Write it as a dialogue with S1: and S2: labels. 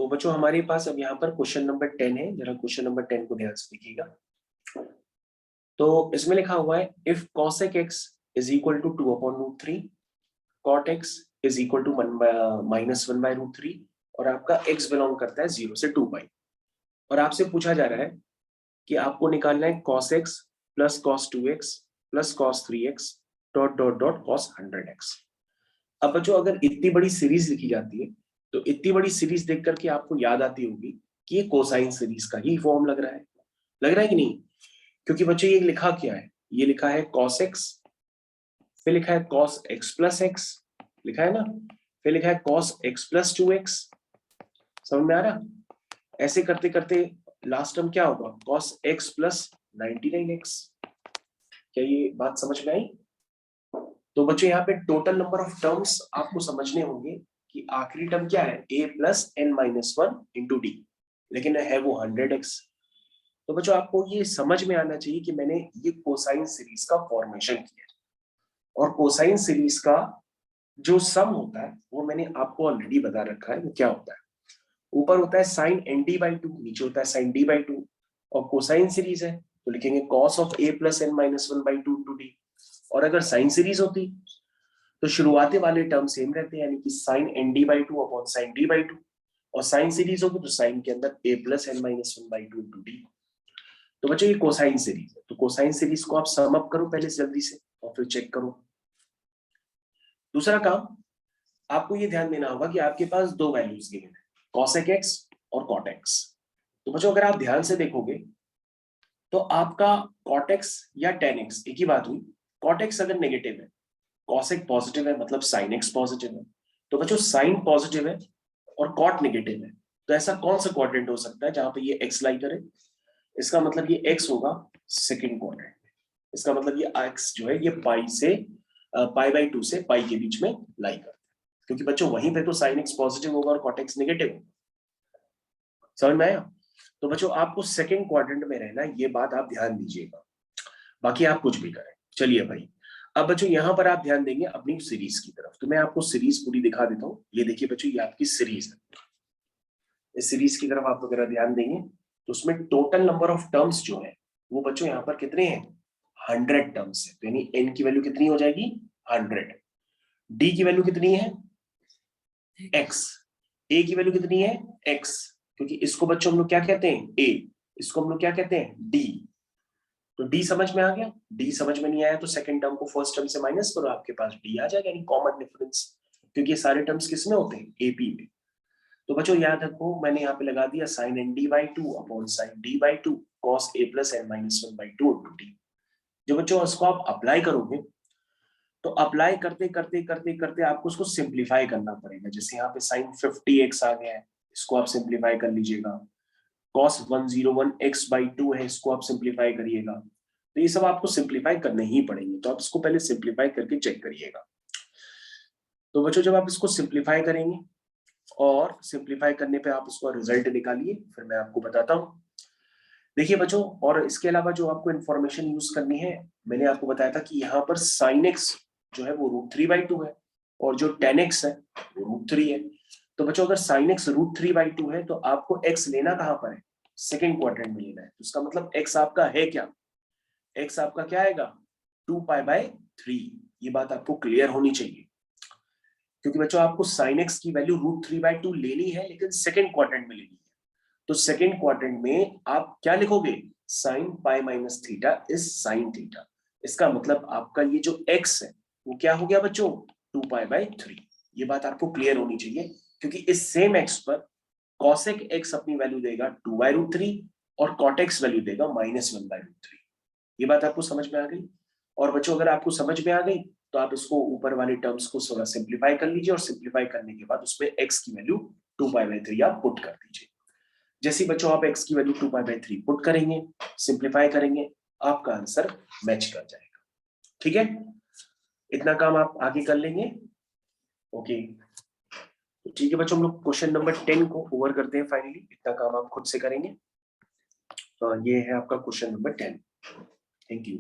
S1: तो बच्चों हमारे पास अब यहाँ पर क्वेश्चन नंबर 10 है, जरा क्वेश्चन नंबर 10 को ध्यान से देखिएगा। तो इसमें लिखा हुआ है if cosec x is equal to 2/√3, cot x is equal to -1/√3 और आपका x बिलोंग करता है 0 से 2 और आपसे पूछा जा रहा है कि आपको निकालना है cos x plus cos 2x plus cos 3x dot dot dot cos 100x। अब बच्चों अगर इतनी बड़ी सीरीज लिखी जाती है तो इतनी बड़ी सीरीज देख करके आपको याद आती होगी कि ये कोसाइन सीरीज का ही फॉर्म लग रहा है कि नहीं? क्योंकि बच्चों ये लिखा क्या है, ये लिखा है cos x, फिर लिखा है cos x प्लस x, लिखा है ना, फिर लिखा है cos x प्लस 2x। समझ में आ रहा? ऐसे करते करते लास्ट टर्म क्या होगा, cos x प्लस 99x। क्या ये बात समझ में आई? तो बच्चों यहाँ पे टोटल नंबर ऑफ टर्म्स आपको समझने होंगे कि आखिरी टर्म क्या है, a plus n-1 into D, लेकिन है वो 100x। तो बच्चों आपको ये समझ में आना चाहिए कि मैंने ये कोसाइन सीरीज का फॉर्मेशन किया है और कोसाइन सीरीज का जो सम होता है वो मैंने आपको ऑलरेडी बता रखा है। वो क्या होता है, ऊपर होता है साइन nd/2, नीचे होता है साइन d/2 और कोसाइन सीरीज है तो लिखेंगे cos of a plus n-1/2 into D. और अगर साइन सीरीज होती तो शुरुआती वाले टर्म सेम रहते हैं, यानी कि sign nd/2 upon sine d/2 और साइन सीरीज होगी तो साइन के अंदर a plus n-1/2 into D. तो बच्चों ये कोसाइन सीरीज है, तो कोसाइन सीरीज को आप सम अप करो पहले जल्दी से और फिर चेक करो। दूसरा काम आपको ये ध्यान देना होगा कि आपके पास दो वैल्यूज गिवन है, cosec x और cot x। तो बच्चों अगर आप ध्यान से देखोगे तो आपका cot x या tan x एक ही बात हुई। cot x अगर नेगेटिव है, cosec पॉजिटिव है, मतलब sin x पॉजिटिव है। तो बच्चों sin पॉजिटिव है और cot नेगेटिव है, तो ऐसा कौन सा क्वाड्रेंट हो सकता है जहां पे ये x लाई करे? इसका मतलब ये x होगा सेकंड क्वाड्रेंट। इसका मतलब ये x जो है ये π/2 से पाई के बीच में लाई करता है, क्योंकि बच्चों वहीं पे तो sin x पॉजिटिव होगा और cot x नेगेटिव होगा। समझ में आया? तो बच्चों आपको सेकंड क्वाड्रेंट में रहना है, ये बात आप ध्यान दीजिएगा, बाकी आप कुछ भी करें। चलिए भाई, अब बच्चों यहां पर आप ध्यान देंगे अपनी सीरीज की तरफ, तो मैं आपको सीरीज पूरी दिखा देता हूँ। ये देखिए बच्चों, ये आपकी सीरीज है। इस सीरीज की तरफ आप अगर ध्यान देंगे तो उसमें टोटल नंबर ऑफ टर्म्स जो है वो बच्चों यहाँ पर कितने हैं, 100 टर्म्स है। यानी n की वैल्यू कितनी हो जाएगी, 100। d की वैल्यू कितनी है, x। a की वैल्यू कितनी है, x, क्योंकि इसको बच्चों हम लोग क्या कहते हैं, a, इसको हम लोग क्या कहते हैं, d। तो d समझ में आ गया? d समझ में नहीं आया तो सेकंड टर्म को फर्स्ट टर्म से माइनस करो, आपके पास d आ जाएगा, यानी कॉमन डिफरेंस, क्योंकि ये सारे टर्म्स किसमें होते हैं, ap में। तो बच्चों याद रखो, मैंने यहाँ पे लगा दिया sine nd/2 upon sine d/2 cos a plus n-1/2 into D. जो बच्चों इसको आप अप्लाई करोगे तो अप्लाई करते करते करते करते आपको उसको सिंप्लीफाई करना पड़ेगा। जैसे यहाँ पे साइन 50x आ गया है, इसको आप सिंप्लीफाई कर लीजिएगा। cos 101x/2 है, इसको आप सिंप्लीफाई करिएगा। तो ये सब आपको सिंप्लीफाई करने ही पड़ेंगे, तो आप इसको पहले सिंप्लीफाई करके चेक करिएगा। तो बच्चों जब आप इसको सिंप्लीफाई करेंगे और सिंप्लीफाई करने पे आप उसका रिजल्ट निकालिए, फिर मैं आपको बताता हूँ। देखिए बच्चों, और इसके अलावा जो आपको इन्फॉर्मेशन यूज करनी है, मैंने आपको बताया था कि यहाँ पर sin x जो है वो √3/2 है और जो tan x है वो √3 है। तो बच्चों अगर sin x √3/2 है तो आपको x लेना कहाँ पर है, सेकेंड क्वाड्रेंट में लेना है। तो इसका मतलब x आपका है क्या, x आपका क्या आएगा, 2π/3। ये बात आपको क्लियर होनी चाहिए, क्योंकि बच्चों आपको sin x की वैल्यू √3/2 लेनी है, लेकिन सेकेंड क्वाड्रेंट में लेनी है। तो सेकेंड क्वाड्रेंट में आप क्या लिखोगे, sin π-θ इज sin θ। इसका मतलब आपका ये जो x है वो क्या हो गया बच्चों, 2π/3। ये बात आपको क्लियर होनी चाहिए, क्योंकि इस सेम x पर cosec x अपनी वैल्यू देगा 2/√3 और cot x वैल्यू देगा -1/√3। ये बात आपको समझ में आ गई? और बच्चों अगर आपको समझ में आ गई तो आप इसको ऊपर वाले टर्म्स को थोड़ा सिंप्लीफाई कर लीजिए और सिंप्लीफाई करने के बाद उसमें x की वैल्यू 2π/3 आप पुट कर दीजिए। जैसे बच्चों आप x की वैल्यू 2π/3 पुट करेंगे, सिंप्लीफाई करेंगे, आपका आंसर मैच कर जाएगा। ठीक है, इतना काम आप आगे कर लेंगे। ओके, तो ठीक है बच्चों, हम लोग क्वेश्चन नंबर 10 को ओवर करते हैं फाइनली। इतना काम आप खुद से करेंगे। ये है आपका क्वेश्चन नंबर 10। Thank you.